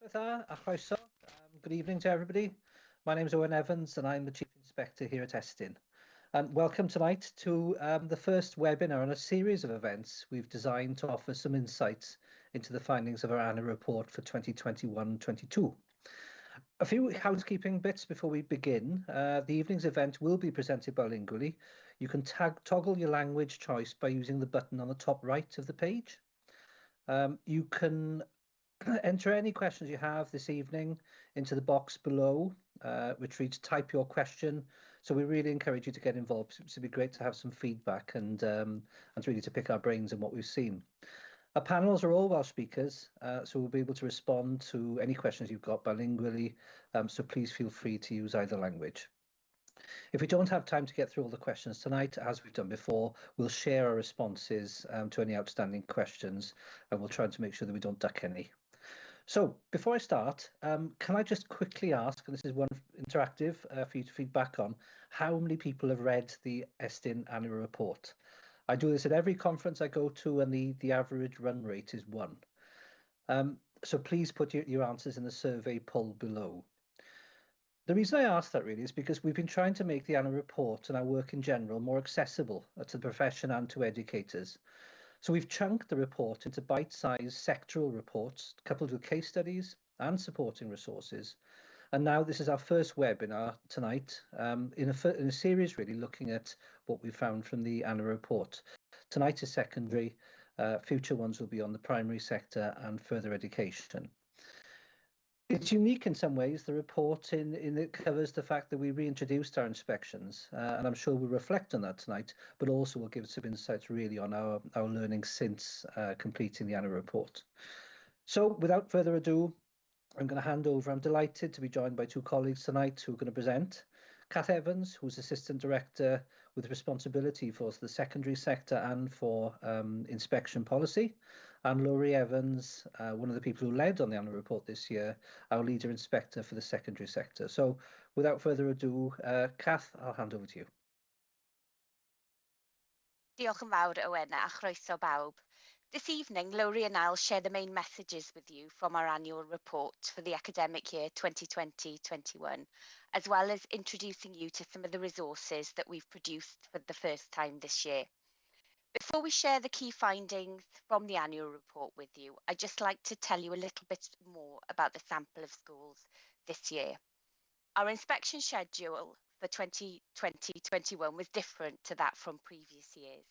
Good evening to everybody. My name is Owen Evans and I'm the Chief Inspector here at Estyn. And welcome tonight to the first webinar on a series of events we've designed to offer some insights into the findings of our annual report for 2021-22. A few housekeeping bits before we begin. The evening's event will be presented bilingually. You can toggle your language choice by using the button on the top right of the page. You can enter any questions you have this evening into the box below, which reads type your question. So we really encourage you to get involved. It'd be great to have some feedback and really to pick our brains on what we've seen. Our panels are all Welsh speakers, so we'll be able to respond to any questions you've got bilingually, so please feel free to use either language. If we don't have time to get through all the questions tonight, as we've done before, we'll share our responses to any outstanding questions, and we'll try to make sure that we don't duck any. So before I start, can I just quickly ask, and this is one interactive for you to feedback on, how many people have read the Estyn annual report? I do this at every conference I go to, and the average run rate is 1. So please put your answers in the survey poll below. The reason I ask that really is because we've been trying to make the annual report and our work in general more accessible to the profession and to educators. So we've chunked the report into bite-sized sectoral reports, coupled with case studies and supporting resources. And now this is our first webinar tonight in a series really looking at what we found from the annual report. Tonight is secondary, future ones will be on the primary sector and further education. It's unique in some ways, the report in it covers the fact that we reintroduced our inspections, and I'm sure we'll reflect on that tonight, but also will give some insights really on our learning since completing the annual report. So without further ado, I'm going to hand over. I'm delighted to be joined by 2 colleagues tonight who are going to present. Kath Evans, who's Assistant Director with responsibility for the secondary sector and for inspection policy, and Lowri Evans, one of the people who led on the annual report this year, our Leader Inspector for the secondary sector. So without further ado, Kath, I'll hand over to you. Diolch yn fawr, Owen, a chroeso bawb. This evening, Lowri and I'll share the main messages with you from our annual report for the academic year 2020-21, as well as introducing you to some of the resources that we've produced for the first time this year. Before we share the key findings from the annual report with you, I'd just like to tell you a little bit more about the sample of schools this year. Our inspection schedule for 2020-21 was different to that from previous years.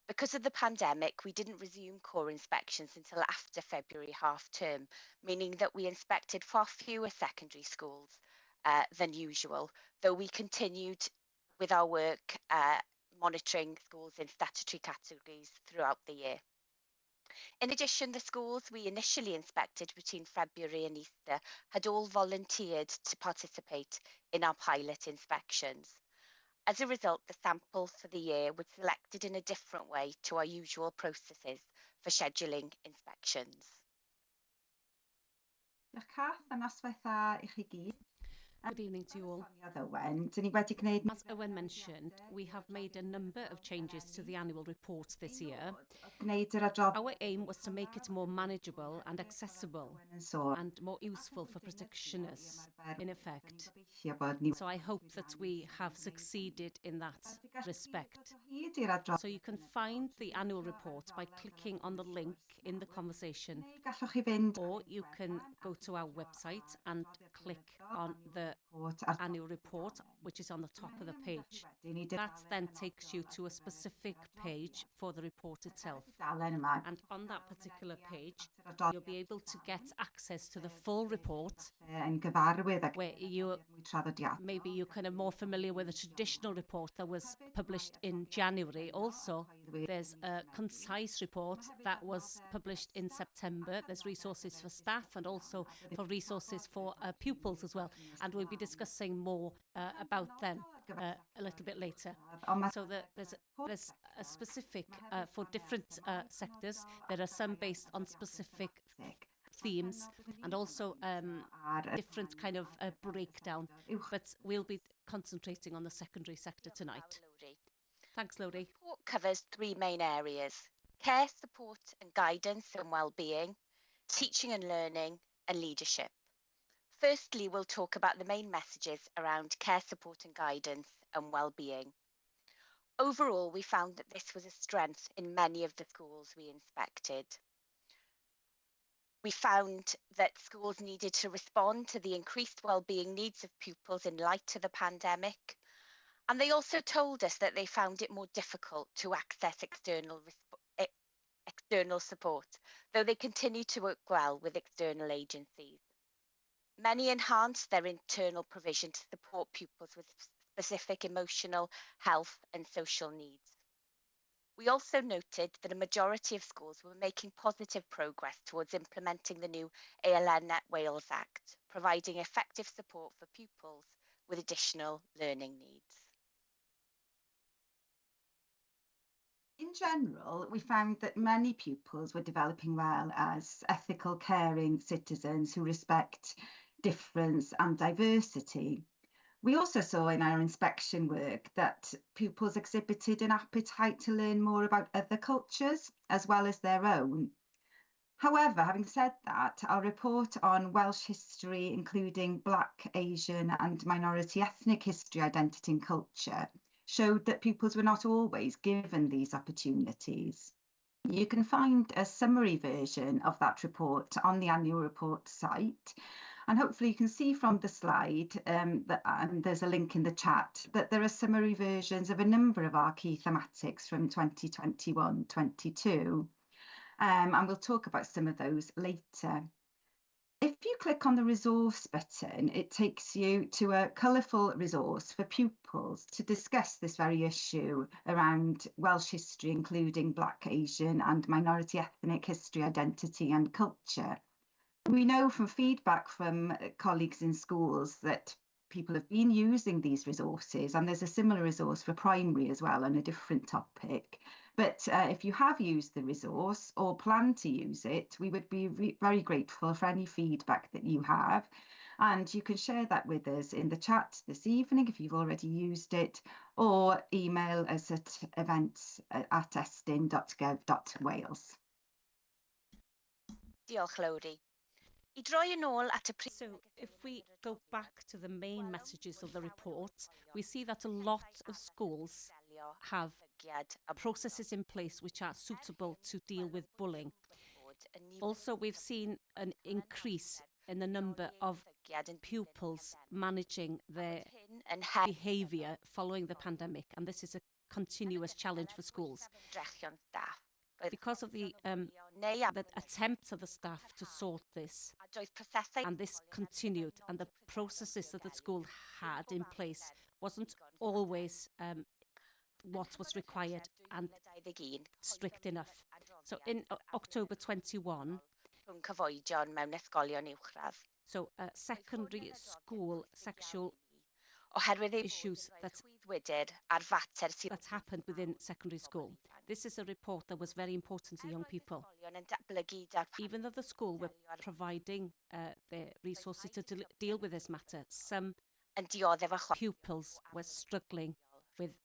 Because of the pandemic, we didn't resume core inspections until after February half term, meaning that we inspected far fewer secondary schools than usual, though we continued with our work monitoring schools in statutory categories throughout the year. In addition, the schools we initially inspected between February and Easter had all volunteered to participate in our pilot inspections. As a result, the sample for the year was selected in a different way to our usual processes for scheduling inspections. Diolch Cath, a noswaith dda I chi gyd. Good evening to you all. As As Owen mentioned, we have made a number of changes to the annual report this year. Our aim was to make it more manageable and accessible and more useful for practitioners, in effect. So I hope that we have succeeded in that respect. So you can find the annual report by clicking on the link in the conversation, or you can go to our website and click on the annual report, which is on the top of the page. That then takes you to a specific page for the report itself. And on that particular page, you'll be able to get access to the full report, where maybe you're kind of more familiar with the traditional report that was published in January. Also, there's a concise report that was published in September. There's resources for staff and also for resources for pupils as well. And we'll be discussing more about them a little bit later. So there's a specific for different sectors. There are some based on specific themes and also different kind of breakdown. But we'll be concentrating on the secondary sector tonight. Thanks, Lowri. The report covers 3 main areas: care, support and guidance and well-being, teaching and learning, and leadership. Firstly, we'll talk about the main messages around care, support and guidance and well-being. Overall, we found that this was a strength in many of the schools we inspected. We found that schools needed to respond to the increased well-being needs of pupils in light of the pandemic. And they also told us that they found it more difficult to access external support, though they continue to work well with external agencies. Many enhanced their internal provision to support pupils with specific emotional, health and social needs. We also noted that a majority of schools were making positive progress towards implementing the new ALN Net Wales Act, providing effective support for pupils with additional learning needs. In general, we found that many pupils were developing well as ethical, caring citizens who respect difference and diversity. We also saw in our inspection work that pupils exhibited an appetite to learn more about other cultures as well as their own. However, having said that, our report on Welsh history, including Black, Asian and minority ethnic history, identity and culture, showed that pupils were not always given these opportunities. You can find a summary version of that report on the annual report site. And hopefully you can see from the slide, and there's a link in the chat, that there are summary versions of a number of our key thematics from 2021-22. And we'll talk about some of those later. If you click on the resource button, it takes you to a colourful resource for pupils to discuss this very issue around Welsh history, including Black, Asian and minority ethnic history, identity and culture. We know from feedback from colleagues in schools that people have been using these resources, and there's a similar resource for primary as well on a different topic. But if you have used the resource or plan to use it, we would be very grateful for any feedback that you have. And you can share that with us in the chat this evening if you've already used it, or email us at events@estyn.gov.wales. Diolch, Lowri. So if we go back to the main messages of the report, we see that a lot of schools have processes in place which are suitable to deal with bullying. Also, we've seen an increase in the number of pupils managing their behaviour following the pandemic, and this is a continuous challenge for schools. Because of the attempts of the staff to sort this, and this continued, and the processes that the school had in place wasn't always what was required and strict enough. So in October 21, so secondary school sexual issues that happened within secondary school. This is a report that was very important to young people. Even though the school were providing their resources to deal with this matter, some pupils were struggling with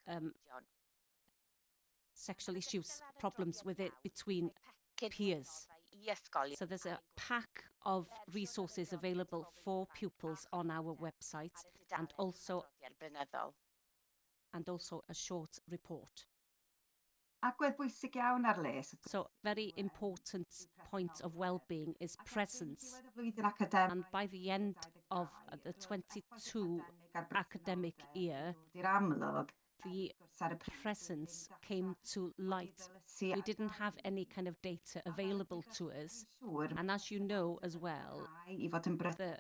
sexual issues, problems with it between peers. So there's a pack of resources available for pupils on our website, and also a short report. So very important point of well-being is presence. And by the end of the 22 academic year, the presence came to light. We didn't have any kind of data available to us. And as you know as well, the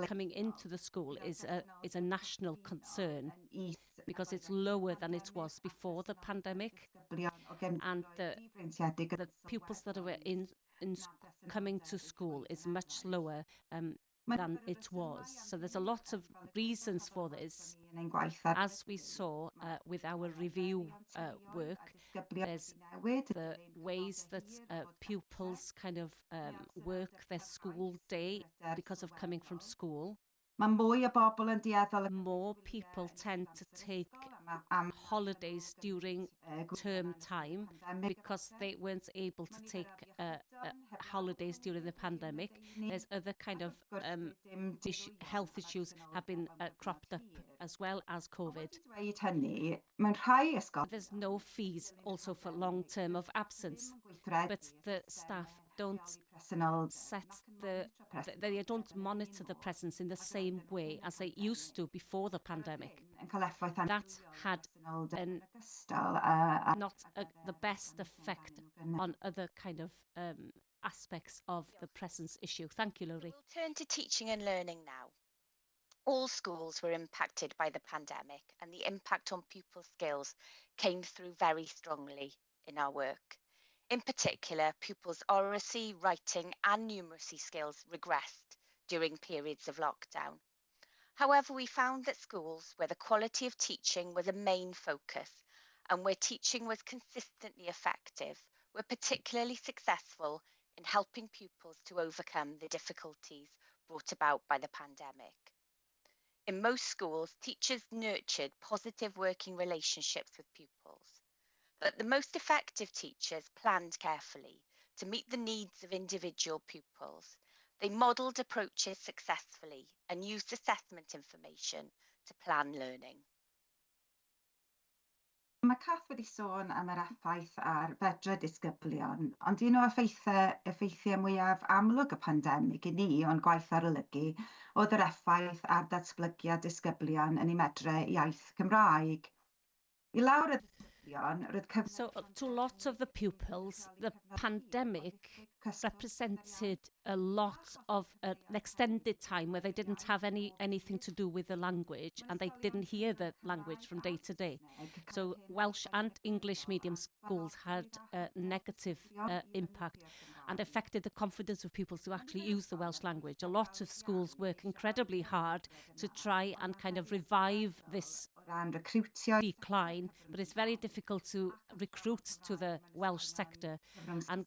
coming into the school is a national concern because it's lower than it was before the pandemic. And the pupils that were coming to school is much lower than it was. So there's a lot of reasons for this. As we saw with our review work, there's the ways that pupils kind of work their school day because of coming from school. More people tend to take holidays during term time because they weren't able to take holidays during the pandemic. There's other kind of health issues have been cropped up as well as COVID. There's no fees also for long term of absence, but the staff don't they don't monitor the presence in the same way as they used to before the pandemic. That had not the best effect on other kind of aspects of the presence issue. Thank you, Lowri. We'll turn to teaching and learning now. All schools were impacted by the pandemic, and the impact on pupil skills came through very strongly in our work. In particular, pupils' oracy, writing and numeracy skills regressed during periods of lockdown. However, we found that schools where the quality of teaching was a main focus and where teaching was consistently effective were particularly successful in helping pupils to overcome the difficulties brought about by the pandemic. In most schools, teachers nurtured positive working relationships with pupils. But the most effective teachers planned carefully to meet the needs of individual pupils. They modelled approaches successfully and used assessment information to plan learning. Mae Cath wedi sôn am yr effaith ar fedre disgyblion, ond un o effeithiau mwyaf amlwg y pandemig i ni o'n gwaith arolygu oedd yr effaith ar datblygiad disgyblion yn ei medre iaith Cymraeg. I lawr y So to a lot of the pupils, the pandemic represented a lot of an extended time where they didn't have anything to do with the language and they didn't hear the language from day to day. So Welsh and English medium schools had a negative impact and affected the confidence of pupils to actually use the Welsh language. A lot of schools work incredibly hard to try and kind of revive this decline, but it's very difficult to recruit to the Welsh sector and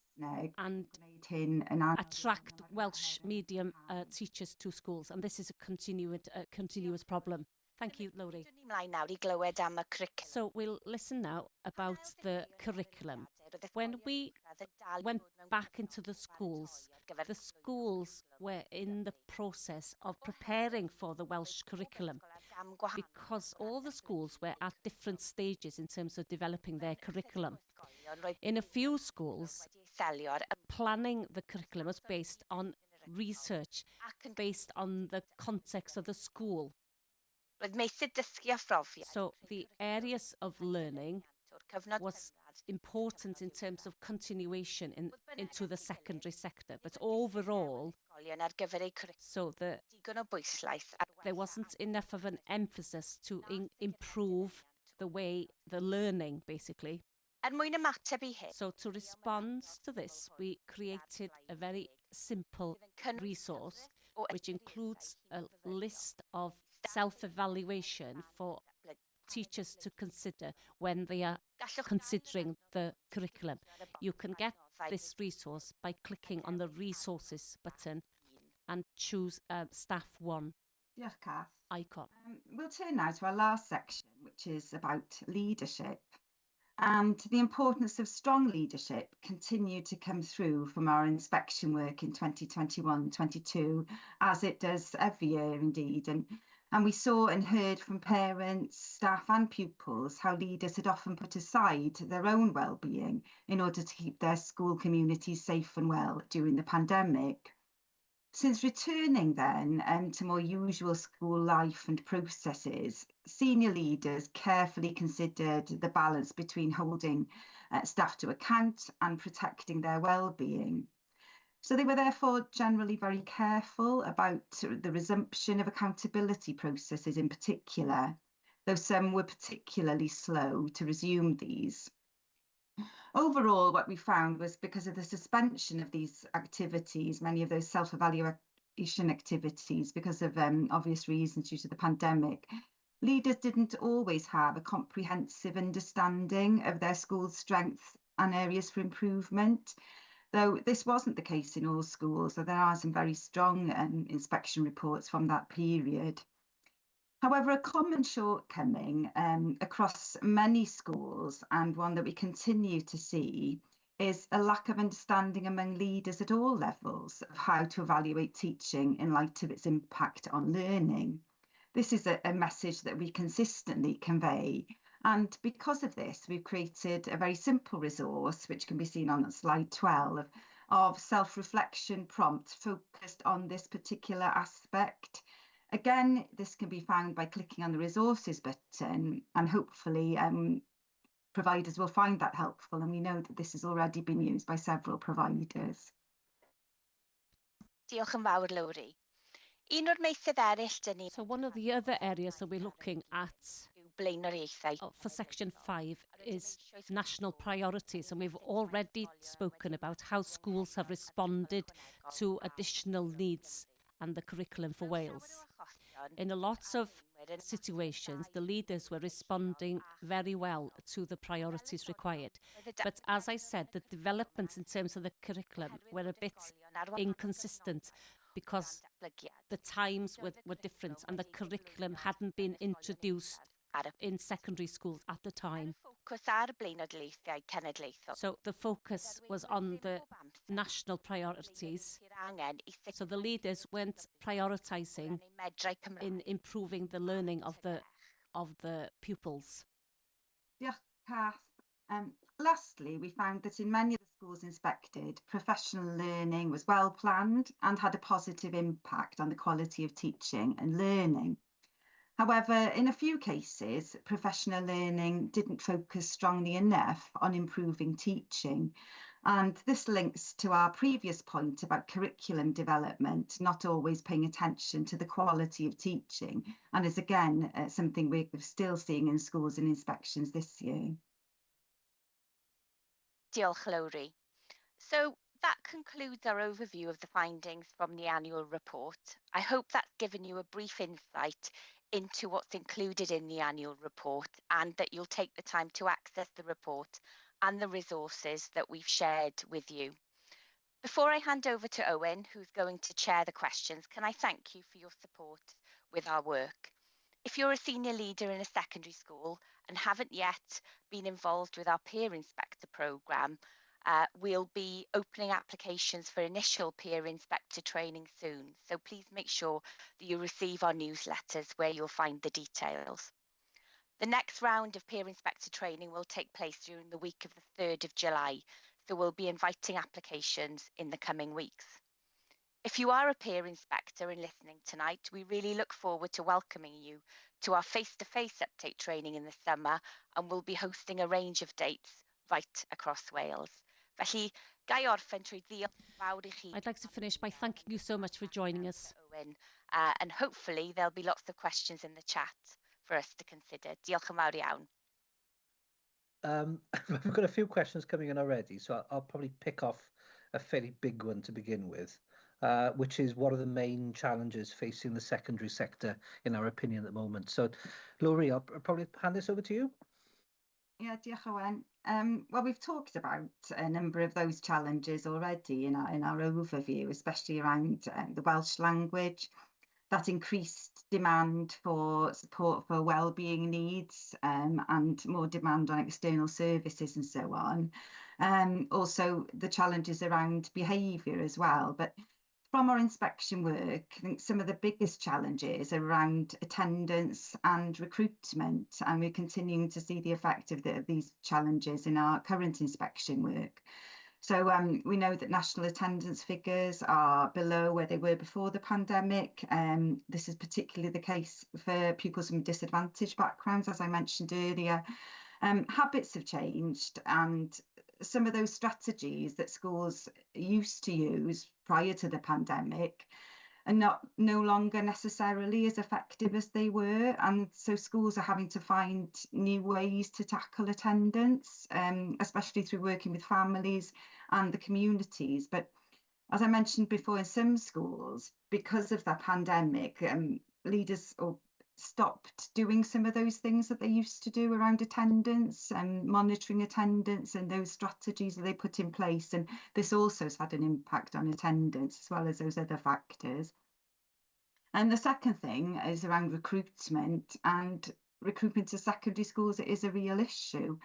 attract Welsh medium teachers to schools, and this is a continuous problem. Thank you, Lowri. So we'll listen now about the curriculum. When we went back into the schools were in the process of preparing for the Welsh curriculum because all the schools were at different stages in terms of developing their curriculum. In a few schools, planning the curriculum was based on research, based on the context of the school. So the areas of learning was important in terms of continuation into the secondary sector, but overall, so there wasn't enough of an emphasis to improve the learning, basically. So to respond to this, we created a very simple resource which includes a list of self-evaluation for teachers to consider when they are considering the curriculum. You can get this resource by clicking on the resources button and choose Staff 1 icon. We'll turn now to our last section, which is about leadership. And the importance of strong leadership continued to come through from our inspection work in 2021-22, as it does every year indeed. And we saw and heard from parents, staff and pupils how leaders had often put aside their own well-being in order to keep their school communities safe and well during the pandemic. Since returning then to more usual school life and processes, senior leaders carefully considered the balance between holding staff to account and protecting their well-being. So they were therefore generally very careful about the resumption of accountability processes in particular, though some were particularly slow to resume these. Overall, what we found was because of the suspension of these activities, many of those self-evaluation activities, because of obvious reasons due to the pandemic, leaders didn't always have a comprehensive understanding of their school's strengths and areas for improvement. Though this wasn't the case in all schools, so there are some very strong inspection reports from that period. However, a common shortcoming across many schools, and one that we continue to see, is a lack of understanding among leaders at all levels of how to evaluate teaching in light of its impact on learning. This is a message that we consistently convey. And because of this, we've created a very simple resource, which can be seen on slide 12, of self-reflection prompts focused on this particular aspect. Again, this can be found by clicking on the resources button, and hopefully providers will find that helpful. And we know that this has already been used by several providers. Diolch yn fawr, Lowri. So one of the other areas that we're looking at for section 5 is national priorities, and we've already spoken about how schools have responded to additional needs and the curriculum for Wales. In a lot of situations, the leaders were responding very well to the priorities required. But as I said, the developments in terms of the curriculum were a bit inconsistent because the times were different and the curriculum hadn't been introduced in secondary schools at the time. So the focus was on the national priorities. So the leaders weren't prioritising in improving the learning of the pupils. Diolch, Kath. Lastly, we found that in many of the schools inspected, professional learning was well planned and had a positive impact on the quality of teaching and learning. However, in a few cases, professional learning didn't focus strongly enough on improving teaching. And this links to our previous point about curriculum development, not always paying attention to the quality of teaching, and is again something we're still seeing in schools and inspections this year. Diolch, Lowri. So that concludes our overview of the findings from the annual report. I hope that's given you a brief insight into what's included in the annual report, and that you'll take the time to access the report and the resources that we've shared with you. Before I hand over to Owen, who's going to chair the questions, can I thank you for your support with our work? If you're a senior leader in a secondary school and haven't yet been involved with our peer inspector programme, we'll be opening applications for initial peer inspector training soon. So please make sure that you receive our newsletters where you'll find the details. The next round of peer inspector training will take place during the week of the 3rd of July. So we'll be inviting applications in the coming weeks. If you are a peer inspector and listening tonight, we really look forward to welcoming you to our face-to-face update training in the summer, and we'll be hosting a range of dates right across Wales. Felly, gai orffen trwy ddiolch fawr I chi. I'd like to finish by thanking you so much for joining us. Owen, and hopefully there'll be lots of questions in the chat for us to consider. Diolch yn fawr iawn. We've got a few questions coming in already, so I'll probably pick off a fairly big one to begin with, which is what are the main challenges facing the secondary sector, in our opinion, at the moment. So, Lowri, I'll probably hand this over to you. Yeah, diolch Owen. Well, we've talked about a number of those challenges already in our overview, especially around the Welsh language, that increased demand for support for wellbeing needs, and more demand on external services and so on. Also, the challenges around behaviour as well. But from our inspection work, I think some of the biggest challenges are around attendance and recruitment, and we're continuing to see the effect of these challenges in our current inspection work. So we know that national attendance figures are below where they were before the pandemic. This is particularly the case for pupils from disadvantaged backgrounds, as I mentioned earlier. Habits have changed, and some of those strategies that schools used to use prior to the pandemic are no longer necessarily as effective as they were, and so schools are having to find new ways to tackle attendance, especially through working with families and the communities. But as I mentioned before, in some schools, because of the pandemic, leaders stopped doing some of those things that they used to do around attendance and monitoring attendance and those strategies that they put in place. And this also has had an impact on attendance as well as those other factors. And the second thing is around recruitment, and recruitment to secondary schools is a real issue,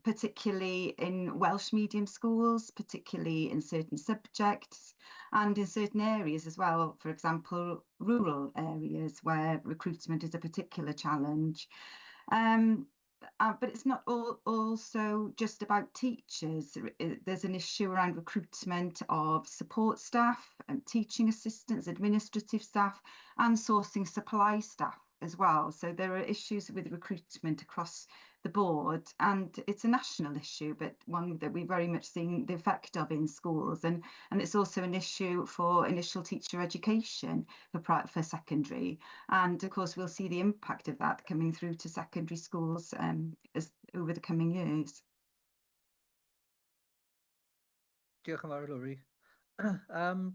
particularly in Welsh medium schools, particularly in certain subjects and in certain areas as well. For example, rural areas where recruitment is a particular challenge. But it's not also just about teachers. There's an issue around recruitment of support staff, teaching assistants, administrative staff, and sourcing supply staff as well. So there are issues with recruitment across the board, and it's a national issue, but one that we're very much seeing the effect of in schools. And it's also an issue for initial teacher education for secondary. And of course, we'll see the impact of that coming through to secondary schools over the coming years. Diolch yn fawr, Lowri.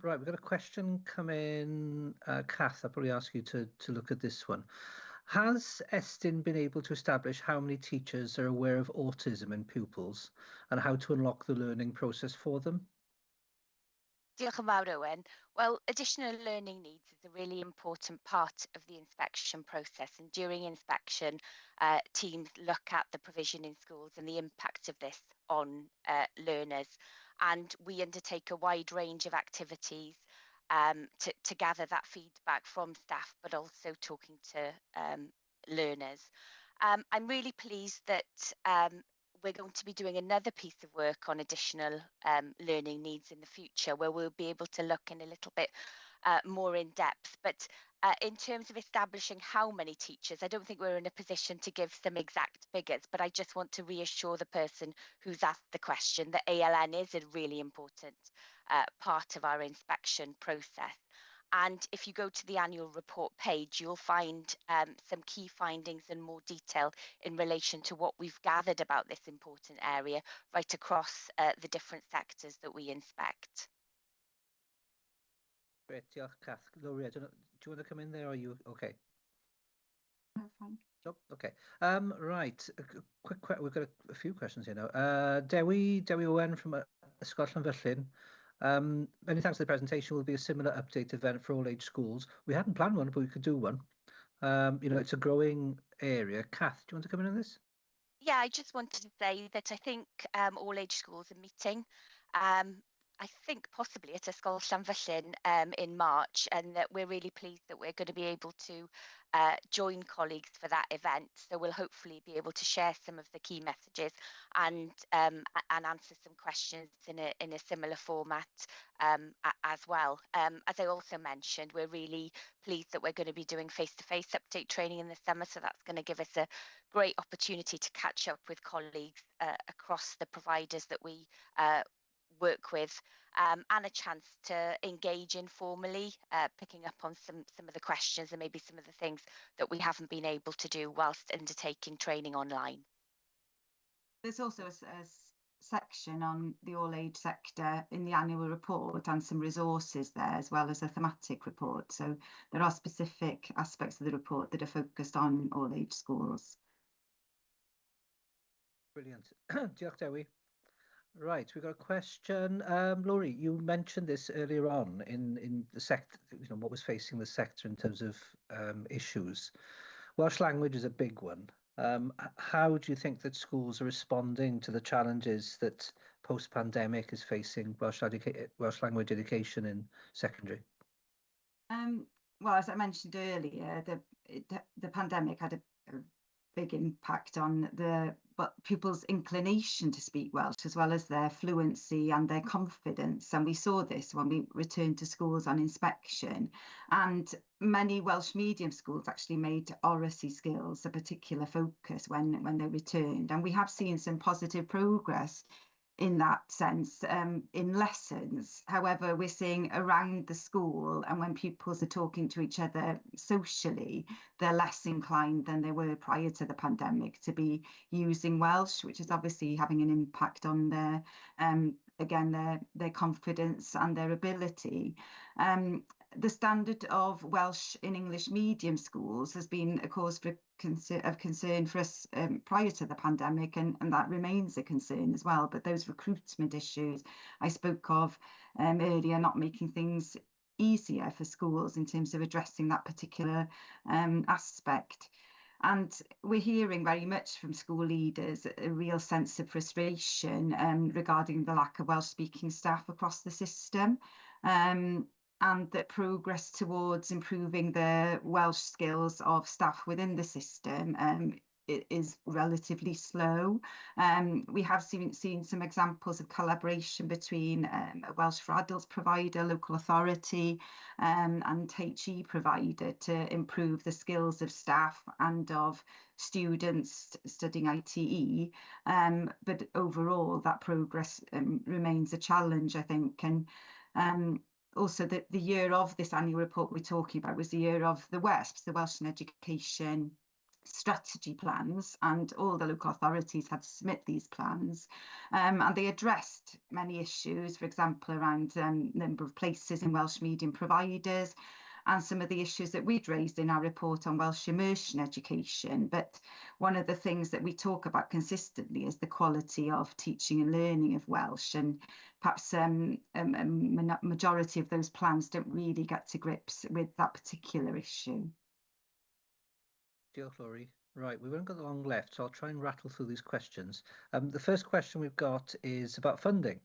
Right, we've got a question come in. Kath, I'll probably ask you to look at this one. Has Estyn been able to establish how many teachers are aware of autism in pupils and how to unlock the learning process for them? Diolch yn fawr, Owen. Well, additional learning needs is a really important part of the inspection process. And during inspection, teams look at the provision in schools and the impact of this on learners. And we undertake a wide range of activities to gather that feedback from staff, but also talking to learners. I'm really pleased that we're going to be doing another piece of work on additional learning needs in the future, where we'll be able to look in a little bit more in depth. But in terms of establishing how many teachers, I don't think we're in a position to give some exact figures, but I just want to reassure the person who's asked the question that ALN is a really important part of our inspection process. And if you go to the annual report page, you'll find some key findings and more detail in relation to what we've gathered about this important area right across the different sectors that we inspect. Great, diolch, Kath. Lowri, I don't know, do you want to come in there, or are you okay? No, fine. Oh, okay. Right, we've got a few questions here now. Dewi Owen from Ysgol Llanfyllin. Many thanks for the presentation. Will be a similar update event for all age schools. We hadn't planned one, but we could do one. It's a growing area. Kath, do you want to come in on this? Yeah, I just wanted to say that I think all age schools are meeting. I think possibly at Ysgol Llanfyllin in March, and that we're really pleased that we're going to be able to join colleagues for that event. So we'll hopefully be able to share some of the key messages and answer some questions in a similar format as well. As I also mentioned, we're really pleased that we're going to be doing face-to-face update training in the summer. So that's going to give us a great opportunity to catch up with colleagues across the providers that we work with, and a chance to engage informally, picking up on some of the questions and maybe some of the things that we haven't been able to do whilst undertaking training online. There's also a section on the all age sector in the annual report and some resources there, as well as a thematic report. So there are specific aspects of the report that are focused on all age schools. Brilliant. Diolch, Dewi. Right, we've got a question. Lowri, you mentioned this earlier on in the sector, what was facing the sector in terms of issues. Welsh language is a big one. How do you think that schools are responding to the challenges that post-pandemic is facing Welsh language education in secondary? Well, as I mentioned earlier, the pandemic had a big impact on pupils' inclination to speak Welsh, as well as their fluency and their confidence. And we saw this when we returned to schools on inspection. And many Welsh medium schools actually made oracy skills a particular focus when they returned. And we have seen some positive progress in that sense in lessons. However, we're seeing around the school, and when pupils are talking to each other socially, they're less inclined than they were prior to the pandemic to be using Welsh, which is obviously having an impact on their their confidence and their ability. The standard of Welsh in English medium schools has been a cause of concern for us prior to the pandemic, and that remains a concern as well. But those recruitment issues I spoke of earlier, not making things easier for schools in terms of addressing that particular aspect. And we're hearing very much from school leaders a real sense of frustration regarding the lack of Welsh-speaking staff across the system, and that progress towards improving the Welsh skills of staff within the system it is relatively slow. We have seen some examples of collaboration between a Welsh for Adults provider, local authority, and HE provider to improve the skills of staff and of students studying ITE. But overall, that progress remains a challenge, I think. And also, the year of this annual report we're talking about was the year of the WESPs, the Welsh and Education strategy plans, and all the local authorities had to submit these plans, and they addressed many issues, for example, around number of places in Welsh medium providers, and some of the issues that we'd raised in our report on Welsh immersion education. But one of the things that we talk about consistently is the quality of teaching and learning of Welsh, and perhaps a majority of those plans don't really get to grips with that particular issue. Diolch, Lowri. Right, we've only got long left, so I'll try and rattle through these questions. The first question we've got is about funding,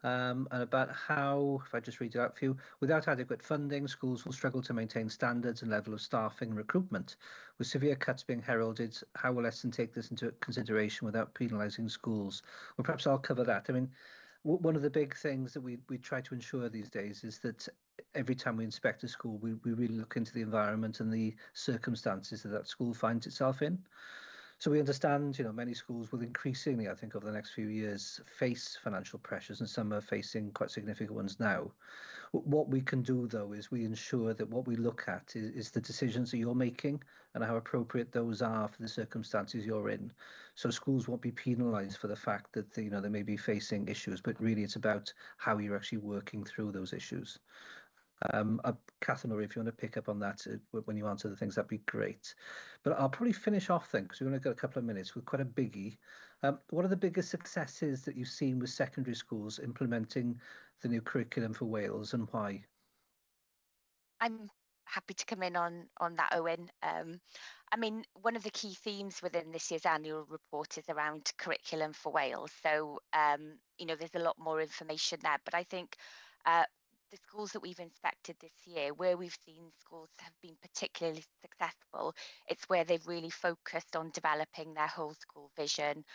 and about how, if I just read it out for you, without adequate funding, schools will struggle to maintain standards and level of staffing and recruitment. With severe cuts being heralded, how will Estyn take this into consideration without penalising schools? Well, perhaps I'll cover that. I mean, one of the big things that we try to ensure these days is that every time we inspect a school, we really look into the environment and the circumstances that that school finds itself in. So we understand, you know, many schools will increasingly, I think, over the next few years, face financial pressures, and some are facing quite significant ones now. What we can do, though, is we ensure that what we look at is the decisions that you're making and how appropriate those are for the circumstances you're in. So schools won't be penalised for the fact that they may be facing issues, but really it's about how you're actually working through those issues. Kath and Lowri, if you want to pick up on that when you answer the things, that'd be great. But I'll probably finish off then, because we've only got a couple of minutes, with quite a biggie. What are the biggest successes that you've seen with secondary schools implementing the new curriculum for Wales, and why? I'm happy to come in on that, Owen. I mean, one of the key themes within this year's annual report is around curriculum for Wales. So, there's a lot more information there, but I think the schools that we've inspected this year, where we've seen schools have been particularly successful, it's where they've really focused on developing their whole school vision,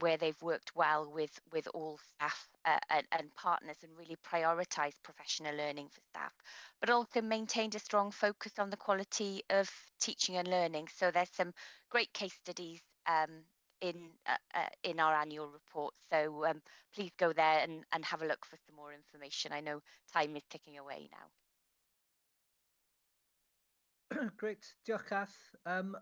where they've worked well with all staff and partners, and really prioritised professional learning for staff, but also maintained a strong focus on the quality of teaching and learning. So there's some great case studies in our annual report. So please go there and have a look for some more information. I know time is ticking away now. Great, diolch, Kath.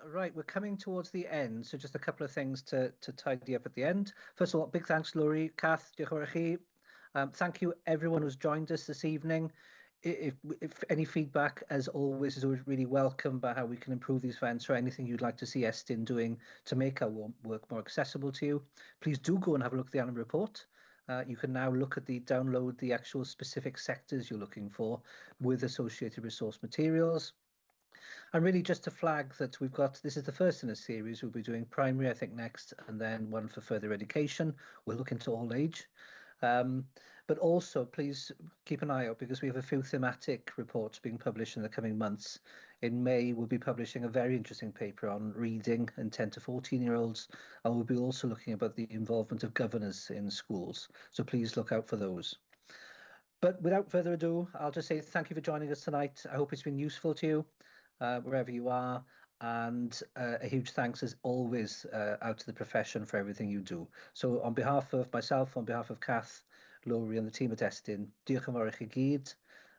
Right, we're coming towards the end, so just a couple of things to tidy up at the end. First of all, big thanks, Lowri, Kath, diolch yn fawr i chi. Thank you everyone who's joined us this evening. If any feedback, as always, is always really welcome about how we can improve these events, or anything you'd like to see Estyn doing to make our work more accessible to you, please do go and have a look at the annual report. You can now download the actual specific sectors you're looking for with associated resource materials. And really just to flag that this is the first in a series. We'll be doing primary, I think, next, and then one for further education. We'll look into all age. But also, please keep an eye out, because we have a few thematic reports being published in the coming months. In May, we'll be publishing a very interesting paper on reading in 10 to 14-year-olds, and we'll be also looking about the involvement of governors in schools. So please look out for those. But without further ado, I'll just say thank you for joining us tonight. I hope it's been useful to you, wherever you are. And a huge thanks, as always, out to the profession for everything you do. So on behalf of myself, on behalf of Kath, Lowri and the team at Estyn, diolch yn fawr i chi gyd,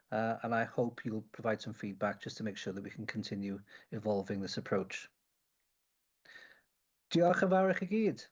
and I hope you'll provide some feedback just to make sure that we can continue evolving this approach. Diolch yn fawr i chi gyd.